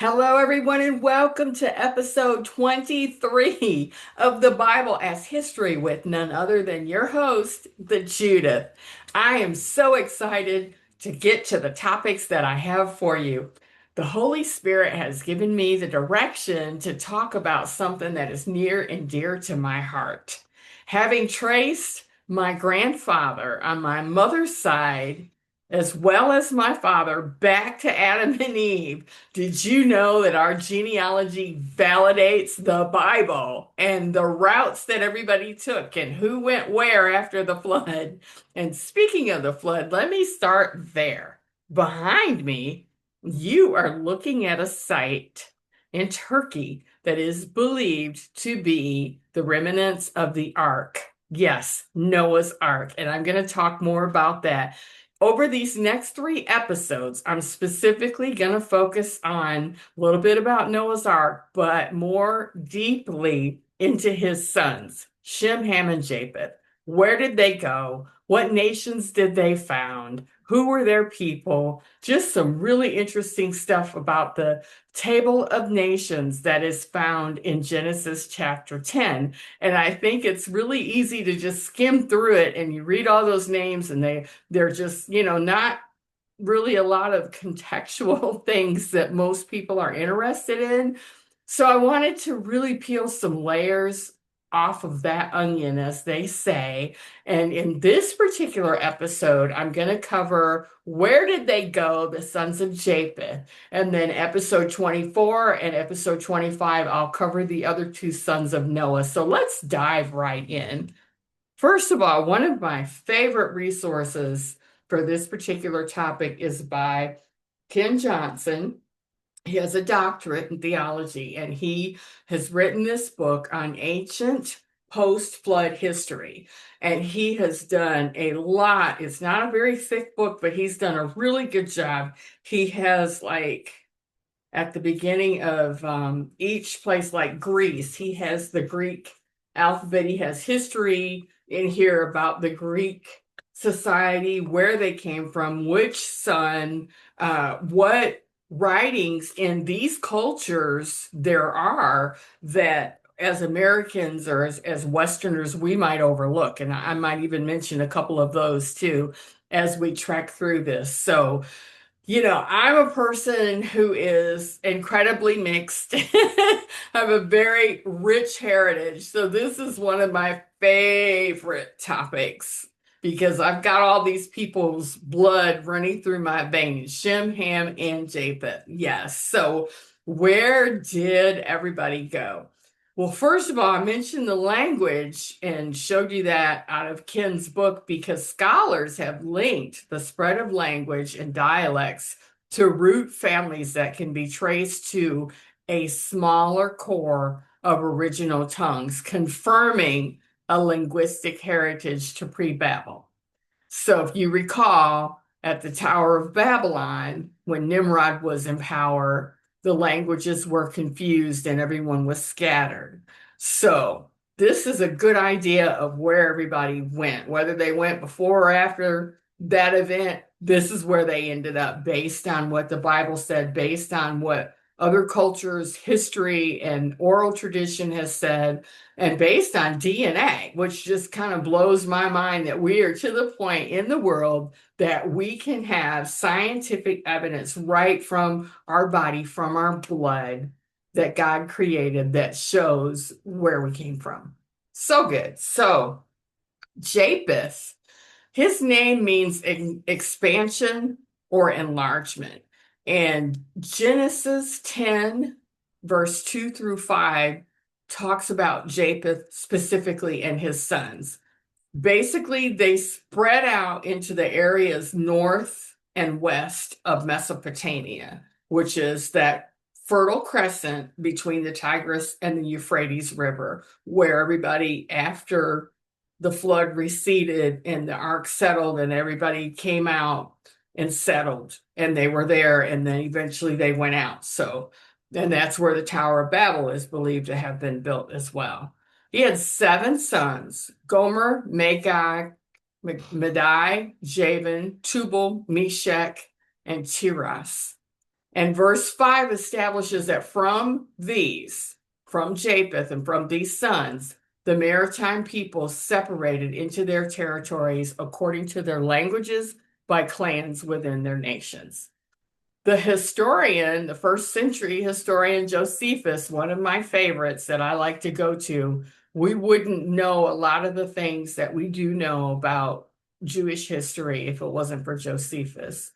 Hello, everyone, and welcome to episode 23 of the Bible as History with none other than your host, the Judith. I am so excited to get to the topics that I have for you. The Holy Spirit has given me the direction to talk about something that is near and dear to my heart. Having traced my grandfather on my mother's side, as well as my father, back to Adam and Eve. Did you know that our genealogy validates the Bible and the routes that everybody took and who went where after the flood? And speaking of the flood, let me start there. Behind me, you are looking at a site in Turkey that is believed to be the remnants of the ark. Yes, Noah's Ark. And I'm going to talk more about that. Over these next three episodes, I'm specifically going to focus on a little bit about Noah's Ark, but more deeply into his sons, Shem, Ham, and Japheth. Where did they go? What nations did they found? Who were their people? Just some really interesting stuff about the table of nations that is found in Genesis chapter 10. And I think it's really easy to just skim through it and you read all those names and they're just, not really a lot of contextual things that most people are interested in. So I wanted to really peel some layers off of that onion, as they say. And in this particular episode, I'm going to cover where did they go, the sons of Japheth. And then episode 24 and episode 25, I'll cover the other two sons of Noah. So let's dive right in. First of all, one of my favorite resources for this particular topic is by Ken Johnson. He has a doctorate in theology, and he has written this book on ancient post-flood history. And he has done a lot. It's not a very thick book, but he's done a really good job. He has, like, at the beginning of each place, like Greece, he has the Greek alphabet. He has history in here about the Greek society, where they came from, which son, what writings in these cultures there are that as Americans or as Westerners we might overlook. And I might even mention a couple of those too as we trek through this. So I'm a person who is incredibly mixed. I have a very rich heritage. So this is one of my favorite topics because I've got all these people's blood running through my veins, Shem, Ham, and Japheth. Yes. So where did everybody go? Well, first of all, I mentioned the language and showed you that out of Ken's book because scholars have linked the spread of language and dialects to root families that can be traced to a smaller core of original tongues, confirming a linguistic heritage to pre-Babel. So if you recall, at the Tower of Babylon, when Nimrod was in power, the languages were confused and everyone was scattered. So this is a good idea of where everybody went, whether they went before or after that event. This is where they ended up based on what the Bible said, based on what other cultures, history, and oral tradition has said, and based on DNA, which just kind of blows my mind that we are to the point in the world that we can have scientific evidence right from our body, from our blood that God created that shows where we came from. So good. So, Japheth, his name means expansion or enlargement. And Genesis 10, verse 2 through 5, talks about Japheth specifically and his sons. Basically, they spread out into the areas north and west of Mesopotamia, which is that fertile crescent between the Tigris and the Euphrates River, where everybody, after the flood receded and the ark settled and everybody came out and settled and they were there, and then eventually they went out. So, and that's where the Tower of Babel is believed to have been built as well. He had seven sons: Gomer, Magog, Madai, Javan, Tubal, Meshach, and Tiras. And verse 5 establishes that from Japheth and from these sons, the maritime people separated into their territories according to their languages by clans within their nations. The first century historian Josephus, one of my favorites that I like to go to, we wouldn't know a lot of the things that we do know about Jewish history if it wasn't for Josephus.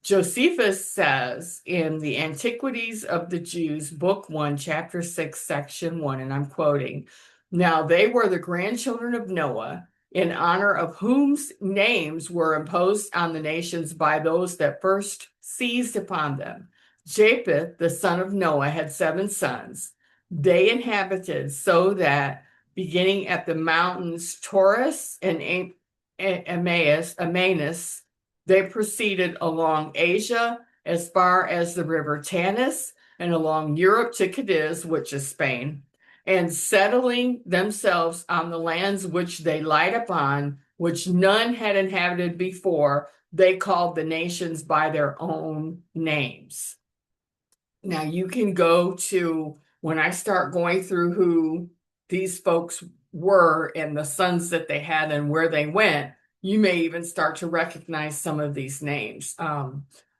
Josephus says in the Antiquities of the Jews, Book 1, Chapter 6, Section 1, and I'm quoting, "Now they were the grandchildren of Noah, in honor of whose names were imposed on the nations by those that first seized upon them. Japheth, the son of Noah, had 7 sons. They inhabited so that beginning at the mountains Taurus and Amanus, they proceeded along Asia as far as the river Tanis and along Europe to Cadiz, which is Spain, and settling themselves on the lands which they light upon, which none had inhabited before, they called the nations by their own names." Now you can go to, when I start going through who these folks were and the sons that they had and where they went, you may even start to recognize some of these names.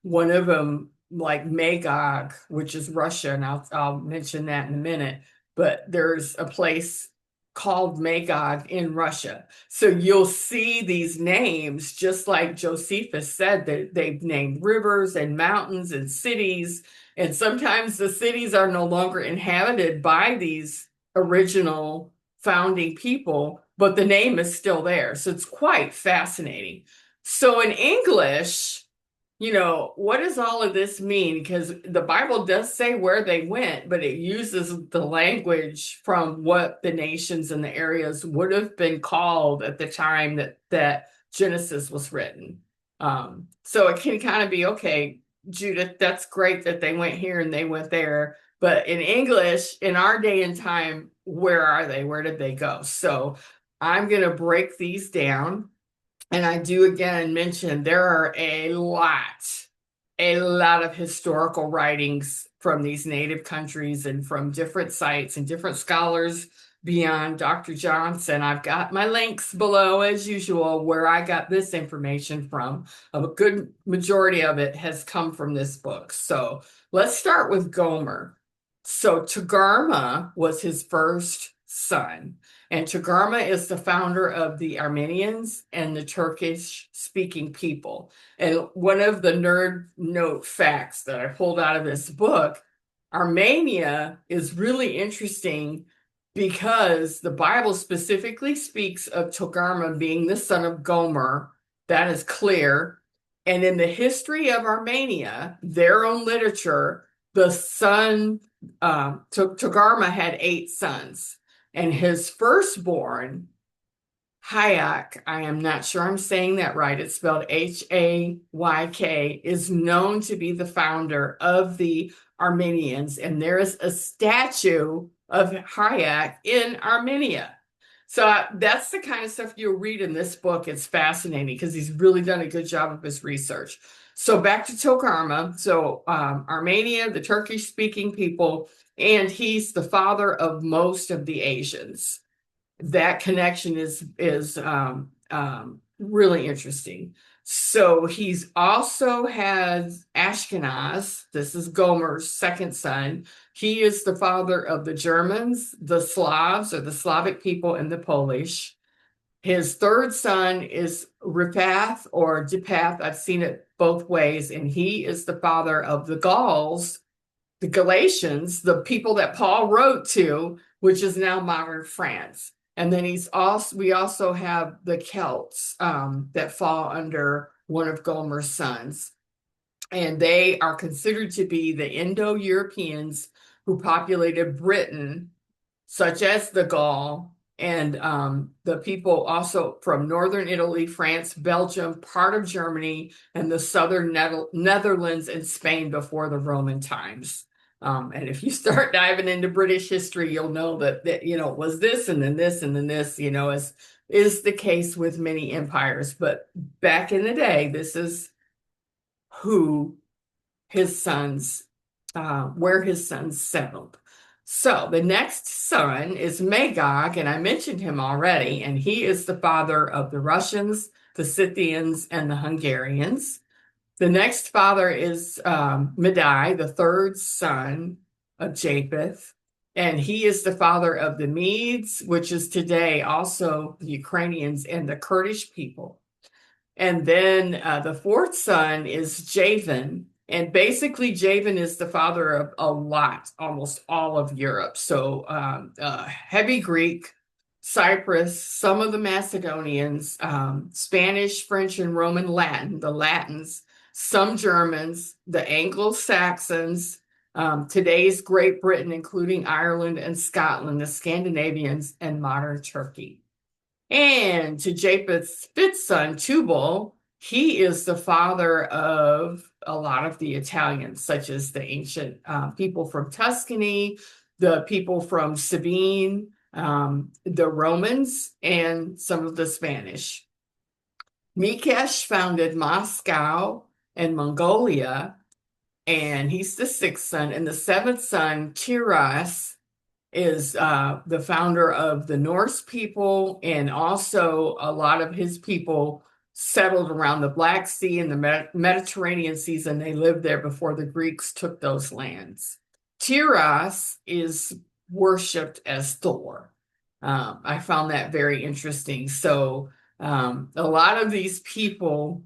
One of them, like Magog, which is Russia, and I'll mention that in a minute, but there's a place called Magog in Russia. So you'll see these names, just like Josephus said, that they've named rivers and mountains and cities. And sometimes the cities are no longer inhabited by these original founding people, but the name is still there. So it's quite fascinating. So in English, what does all of this mean? Because the Bible does say where they went, but it uses the language from what the nations and the areas would have been called at the time that Genesis was written. So it can kind of be, okay, Judith, that's great that they went here and they went there. But in English, in our day and time, where are they? Where did they go? So I'm going to break these down. And I do again mention there are a lot of historical writings from these native countries and from different sites and different scholars beyond Dr. Johnson. I've got my links below as usual where I got this information from. A good majority of it has come from this book. So let's start with Gomer. So Togarmah was his first son. And Togarmah is the founder of the Armenians and the Turkish-speaking people. And one of the nerd note facts that I pulled out of this book, Armenia is really interesting because the Bible specifically speaks of Togarmah being the son of Gomer. That is clear. And in the history of Armenia, their own literature, the son, Togarmah had 8 sons. And his firstborn, Hayek, I am not sure I'm saying that right, it's spelled Hayk, is known to be the founder of the Armenians. And there is a statue of Hayek in Armenia. So that's the kind of stuff you'll read in this book. It's fascinating because he's really done a good job of his research. So back to Togarmah. So Armenia, the Turkish-speaking people, and he's the father of most of the Asians. That connection is really interesting. So he's also has Ashkenaz. This is Gomer's second son. He is the father of the Germans, the Slavs, or the Slavic people, and the Polish. His third son is Japeth or Japeth. I've seen it both ways, and he is the father of the Gauls, the Galatians, the people that Paul wrote to, which is now modern France. And then we also have the Celts that fall under one of Gomer's sons. And they are considered to be the Indo-Europeans who populated Britain, such as the Gaul, and the people also from northern Italy, France, Belgium, part of Germany, and the southern Netherlands and Spain before the Roman times. And if you start diving into British history, you'll know that it was this and then this and then this, as is the case with many empires. But back in the day, this is who his sons, where his sons settled. So the next son is Magog, and I mentioned him already, and he is the father of the Russians, the Scythians, and the Hungarians. The next father is Medai, the third son of Japheth, and he is the father of the Medes, which is today also the Ukrainians and the Kurdish people. And then the fourth son is Javan. And basically, Javan is the father of a lot, almost all of Europe. So heavy Greek, Cyprus, some of the Macedonians, Spanish, French, and Roman Latin, the Latins, some Germans, the Anglo-Saxons, today's Great Britain, including Ireland and Scotland, the Scandinavians, and modern Turkey. And to Japheth's fifth son, Tubal, he is the father of a lot of the Italians, such as the ancient people from Tuscany, the people from Sabine, the Romans, and some of the Spanish. Mikesh founded Moscow and Mongolia, and he's the sixth son. And the seventh son, Tiras, is the founder of the Norse people, and also a lot of his people settled around the Black Sea and the Mediterranean seas, and they lived there before the Greeks took those lands. Tiras is worshipped as Thor. I found that very interesting. So a lot of these people,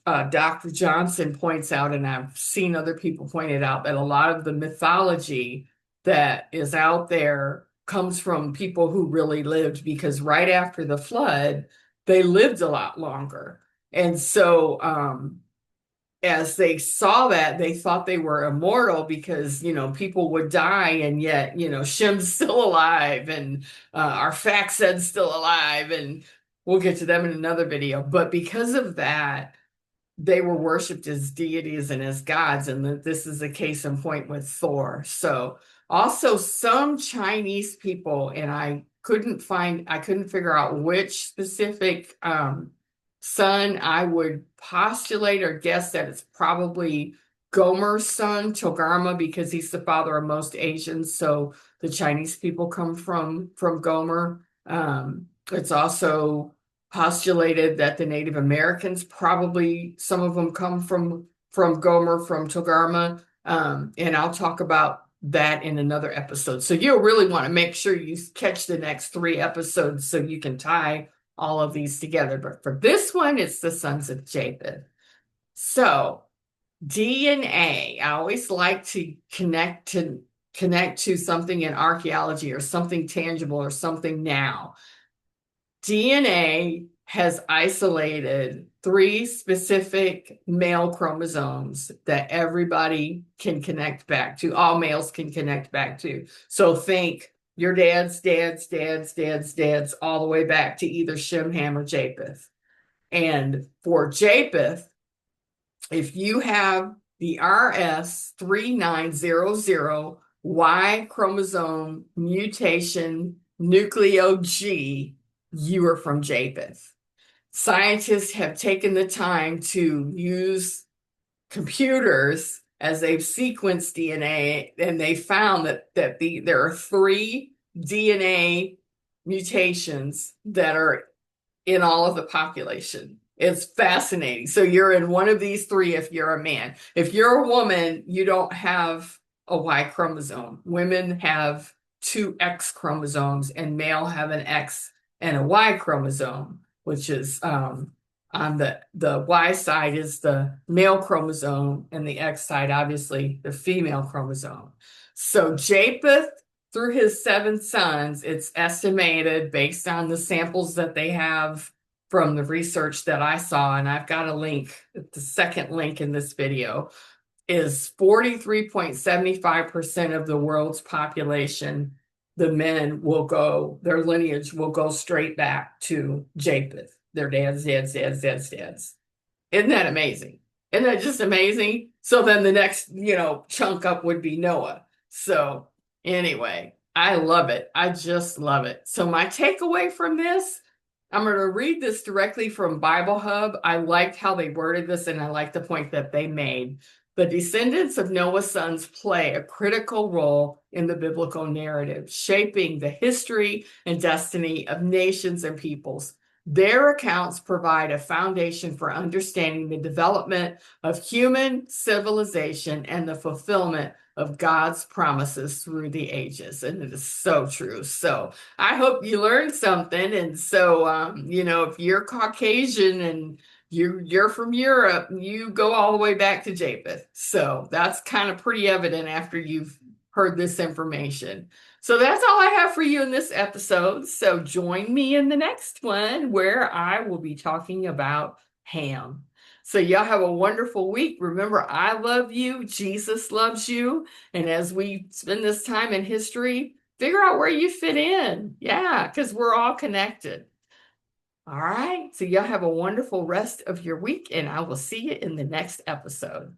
Dr. Johnson points out, and I've seen other people point it out, that a lot of the mythology that is out there comes from people who really lived, because right after the flood, they lived a lot longer. And so as they saw that, they thought they were immortal because, people would die, and yet, Shem's still alive, and Arphaxad's still alive, and we'll get to them in another video. But because of that, they were worshipped as deities and as gods, and this is a case in point with Thor. So also some Chinese people, and I couldn't figure out which specific son I would postulate or guess that it's probably Gomer's son, Togarma, because he's the father of most Asians. So the Chinese people come from Gomer. It's also postulated that the Native Americans, probably some of them come from Gomer, from Togarma, and I'll talk about that in another episode. So you'll really want to make sure you catch the next 3 episodes so you can tie all of these together. But for this one, it's the sons of Japheth. So DNA, I always like to connect to something in archaeology or something tangible or something now. DNA has isolated 3 specific male chromosomes that everybody can connect back to, all males can connect back to. So think your dad's, all the way back to either Shem, Ham, or Japheth. And for Japheth, if you have the RS3900 Y chromosome mutation nucleo G, you are from Japheth. Scientists have taken the time to use computers as they've sequenced DNA, and they found that there are 3 DNA mutations that are in all of the population. It's fascinating. So you're in one of these 3 if you're a man. If you're a woman, you don't have a Y chromosome. Women have 2 X chromosomes, and male have an X and a Y chromosome, which is on the Y side is the male chromosome, and the X side, obviously, the female chromosome. So Japheth, through his 7 sons, it's estimated based on the samples that they have from the research that I saw, and I've got a link, the second link in this video, is 43.75% of the world's population. The men will go, their lineage will go straight back to Japheth, their dads. Isn't that amazing? Isn't that just amazing? So then the next, chunk up would be Noah. So anyway, I love it. I just love it. So my takeaway from this, I'm going to read this directly from Bible Hub. I liked how they worded this, and I like the point that they made. The descendants of Noah's sons play a critical role in the biblical narrative, shaping the history and destiny of nations and peoples. Their accounts provide a foundation for understanding the development of human civilization and the fulfillment of God's promises through the ages. And it is so true. So I hope you learned something. And so, if you're Caucasian and you're from Europe, you go all the way back to Japeth. So that's kind of pretty evident after you've heard this information. So that's all I have for you in this episode. So join me in the next one where I will be talking about Ham. So y'all have a wonderful week. Remember, I love you, Jesus loves you. And as we spend this time in history, figure out where you fit in. Yeah, because we're all connected. All right. So y'all have a wonderful rest of your week, and I will see you in the next episode.